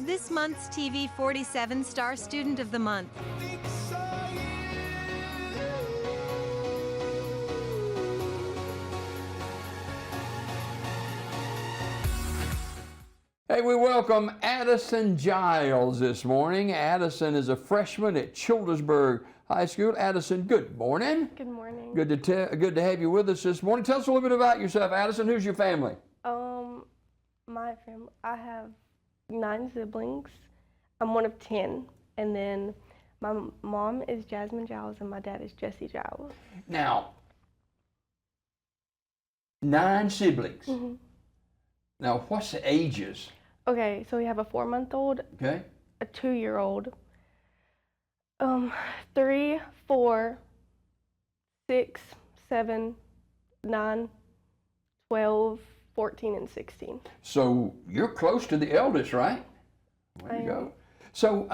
This month's TV 47 Star Student of the Month. Hey, we welcome Addison Giles this morning. Addison is a freshman at Childersburg High School. Addison, good morning. Good morning. Good to have you with us this morning. Tell us a little bit about yourself, Addison. Who's your family? My family, I have 9 siblings. I'm one of 10, and then my mom is Jasmine Giles and my dad is Jesse Giles. Now, 9 siblings. Mm-hmm. Now, what's the ages? Okay, so we have a 4-month-old, Okay. a 2-year-old, 3, 4, 6, 7, 9, 12, 14, and 16. So you're close to the eldest, right? There you go. So,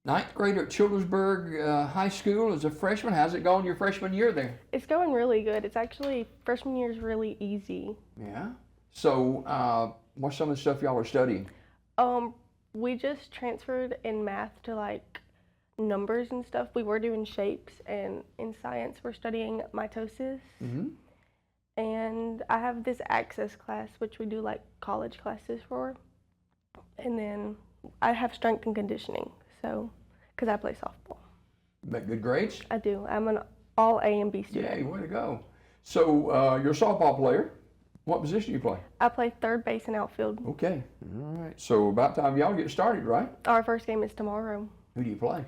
9th grader at Childersburg High School as a freshman. How's it going your freshman year there? It's going really good. It's actually, freshman year is really easy. Yeah. So, what's some of the stuff y'all are studying? We just transferred in math to like numbers and stuff. We were doing shapes, and in science we're studying mitosis. Mm-hmm. And I have this access class, which we do like college classes for. And then I have strength and conditioning, so, because I play softball. Make good grades? I do. I'm an all A and B student. Yay, way to go. So, you're a softball player. What position do you play? I play third base and outfield. Okay. All right. So, about time y'all get started, right? Our first game is tomorrow. Who do you play?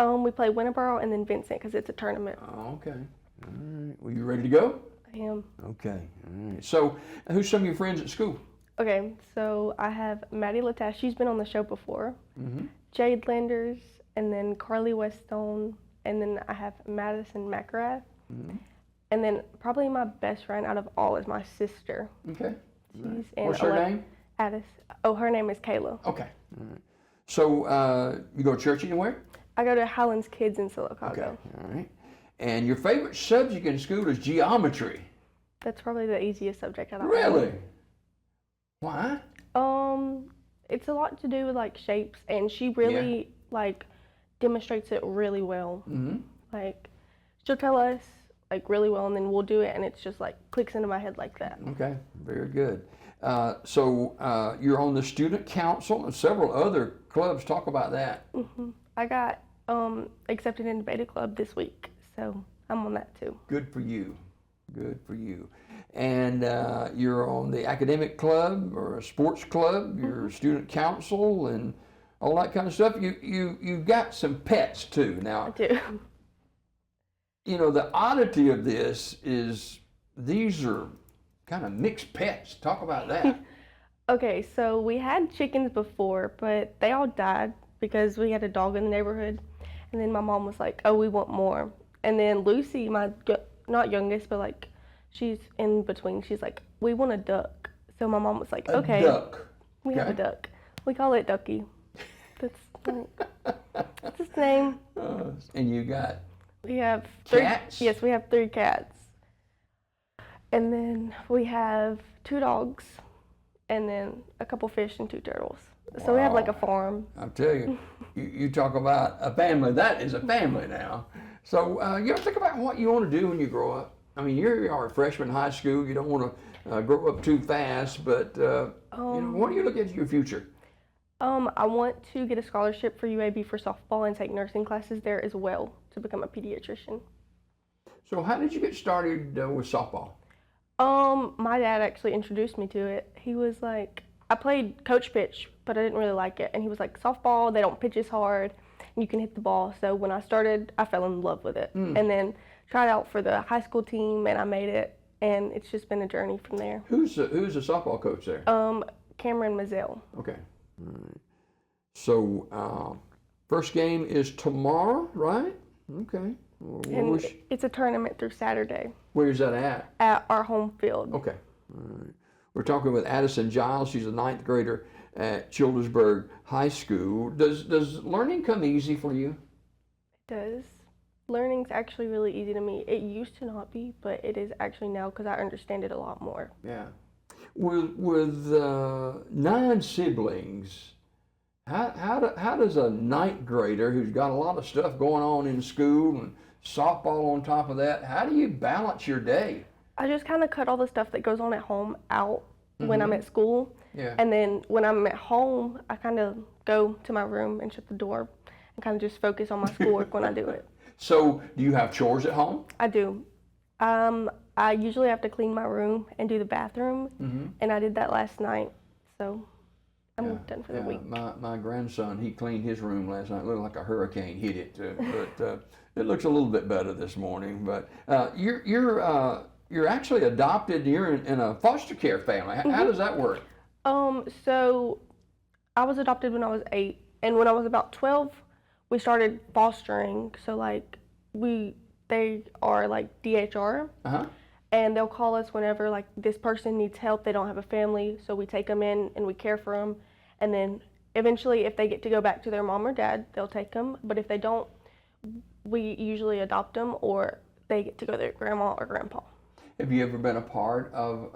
We play Winterboro and then Vincent because it's a tournament. Oh, okay. All right. Well, you ready to go? I am. Okay. All right. So, who's some of your friends at school? Okay, so I have Maddie Latash. She's been on the show before. Mm-hmm. Jade Landers, and then Carly Weststone, and then I have Madison McGrath. Mm-hmm. And then probably my best friend out of all is my sister. Okay. She's in What's her name? Addis. Oh, her name is Kayla. Okay. All right. So, you go to church anywhere? I go to Highlands Kids in Silicago. Okay. All right. And your favorite subject in school is geometry? That's probably the easiest subject I don't Really? Why? It's a lot to do with like shapes, and she really like demonstrates it really well. Mm-hmm. Like she'll tell us like really well, and then we'll do it, and it's just like clicks into my head like that. Okay, very good. So you're on the student council and several other clubs. Talk about that. Mm-hmm. I got accepted into Beta Club this week, so I'm on that too. Good for you. Good for you. And you're on the academic club or a sports club. You're Mm-hmm. student council and all that kind of stuff. You've got some pets too. Now, I do. you know, the oddity of this is these are kind of mixed pets. Talk about that. Okay, so we had chickens before, but they all died because we had a dog in the neighborhood. And then my mom was like, oh, we want more. And then Lucy, my not youngest, but like she's in between, she's like, we want a duck. So my mom was like, okay. A duck. We have a duck. We call it Ducky. That's his name. And you got We have 3 cats? Yes, we have 3 cats. And then we have 2 dogs, and then a couple fish and 2 turtles. So we have like a farm. I'll tell you, you talk about a family. That is a family now. So you ever think about what you want to do when you grow up? I mean, you are a freshman in high school. You don't want to grow up too fast, but you know, what do you look at your future? I want to get a scholarship for UAB for softball and take nursing classes there as well to become a pediatrician. So how did you get started with softball? My dad actually introduced me to it. He was like, I played coach pitch, but I didn't really like it. And he was like, softball, they don't pitch as hard, and you can hit the ball. So when I started, I fell in love with it. And then tried out for the high school team, and I made it. And it's just been a journey from there. Who's the softball coach there? Cameron Mazzell. Okay. All right. So first game is tomorrow, right? Okay. And it's a tournament through Saturday. Where's that at? At our home field. Okay. All right. We're talking with Addison Giles. She's a 9th grader at Childersburg High School. Does learning come easy for you? It does. Learning's actually really easy to me. It used to not be, but it is actually now because I understand it a lot more. Yeah. with 9 siblings, how does a ninth grader who's got a lot of stuff going on in school and softball on top of that, how do you balance your day? I just kind of cut all the stuff that goes on at home out when I'm at school. Yeah. And then when I'm at home, I kind of go to my room and shut the door and kind of just focus on my schoolwork when I do it. So, do you have chores at home? I do. I usually have to clean my room and do the bathroom, and I did that last night, so I'm done for the week. My grandson, he cleaned his room last night. It looked like a hurricane hit it, but it looks a little bit better this morning. But you're actually adopted. You're in a foster care family. How does that work? So I was adopted when I was 8, and when I was about 12, we started fostering. So like they are like DHR, and they'll call us whenever like this person needs help. They don't have a family, so we take them in and we care for them. And then eventually, if they get to go back to their mom or dad, they'll take them. But if they don't, we usually adopt them, or they get to go to their grandma or grandpa. Have you ever been a part of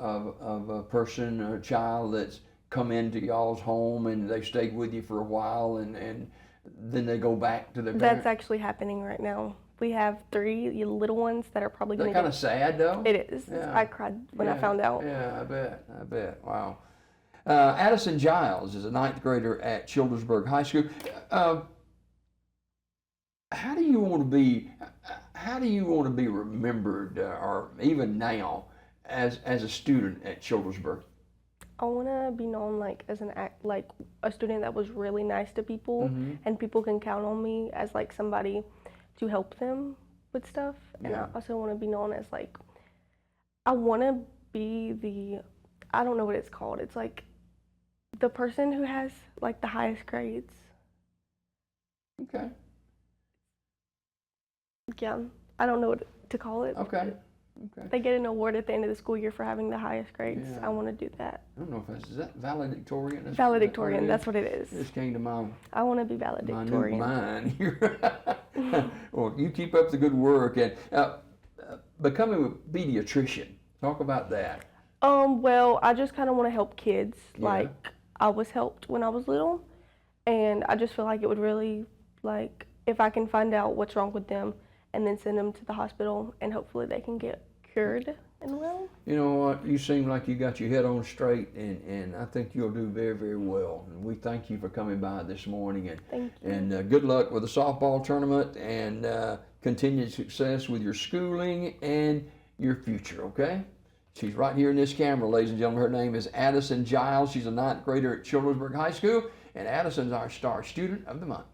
a person or a child that's come into y'all's home and they stayed with you for a while and then they go back to their parents? That's actually happening right now. We have 3 little ones that are probably going to kind of sad though? It is. Yeah. I cried when I found out. Yeah, I bet. Wow. Addison Giles is a 9th grader at Childersburg High School. How do you want to be remembered, or even now, as a student at Childersburg? I want to be known like as like a student that was really nice to people, and people can count on me as like somebody to help them with stuff. And I also want to be known as like, I want to be I don't know what it's called. It's like the person who has like the highest grades. Okay. Yeah, I don't know what to call it. Okay. They get an award at the end of the school year for having the highest grades. Yeah. I want to do that. I don't know if is that valedictorian? Valedictorian, that's what it is. It just came to I want to be my valedictorian. new mind here. Well, you keep up the good work and becoming a pediatrician. Talk about that. Well, I just kind of want to help kids. Yeah. Like I was helped when I was little, and I just feel like it would really like if I can find out what's wrong with them and then send them to the hospital and hopefully they can get cured and well. You know what? You seem like you got your head on straight, and I think you'll do very, very well. And we thank you for coming by this morning. And Thank you. And good luck with the softball tournament and continued success with your schooling and your future, okay? She's right here in this camera, ladies and gentlemen. Her name is Addison Giles. She's a 9th grader at Childersburg High School, and Addison's our star student of the month.